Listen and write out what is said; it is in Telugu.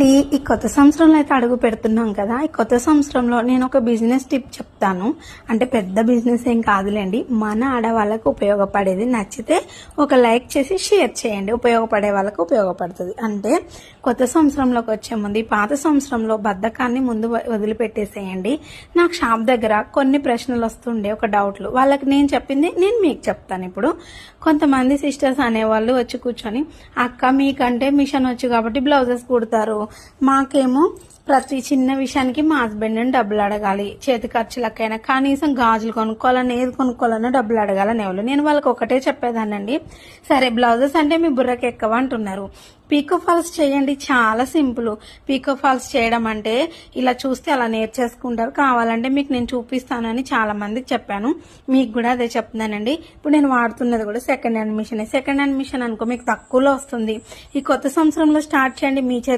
అండి, ఈ కొత్త సంవత్సరంలో అయితే అడుగు పెడుతున్నాం కదా. ఈ కొత్త సంవత్సరంలో నేను ఒక బిజినెస్ టిప్ చెప్తాను. అంటే పెద్ద బిజినెస్ ఏం కాదులేండి, మన ఆడవాళ్ళకు ఉపయోగపడేది. నచ్చితే ఒక లైక్ చేసి షేర్ చేయండి, ఉపయోగపడే వాళ్ళకు ఉపయోగపడుతుంది. అంటే కొత్త సంవత్సరంలోకి వచ్చే ముందు ఈ పాత సంవత్సరంలో బద్ధకాన్ని ముందు వదిలిపెట్టేసేయండి. నాకు షాప్ దగ్గర కొన్ని ప్రశ్నలు వస్తుండే, ఒక డౌట్లు. వాళ్ళకి నేను చెప్పింది నేను మీకు చెప్తాను. ఇప్పుడు కొంతమంది సిస్టర్స్ అనేవాళ్ళు వచ్చి కూర్చొని, అక్క మీకంటే మిషన్ వచ్చు కాబట్టి బ్లౌజెస్ కుడతారు, మాకేమో ప్రతి చిన్న విషయానికి మా హస్బెండ్ని డబ్బులు అడగాలి, చేతి ఖర్చులకైనా కనీసం గాజులు కొనుక్కోవాలన్నా ఏది కొనుక్కోవాలన్నా డబ్బులు అడగాలని ఎవరు. నేను వాళ్ళకి ఒకటే చెప్పేదానండి, సరే బ్లౌజెస్ అంటే మీ బుర్రకి ఎక్కువ అంటున్నారు, పీకో ఫాల్స్ చేయండి, చాలా సింపుల్. పీకో ఫాల్స్ చేయడం అంటే ఇలా చూస్తే అలా నేర్చేసుకుంటారు, కావాలంటే మీకు నేను చూపిస్తానని చాలా మందికి చెప్పాను. మీకు కూడా అదే చెప్తున్నానండి. ఇప్పుడు నేను వాడుతున్నది కూడా second hand machine. Second hand machine అనుకో మీకు తక్కువలో వస్తుంది. ఈ కొత్త సంవత్సరంలో స్టార్ట్ చేయండి, మీ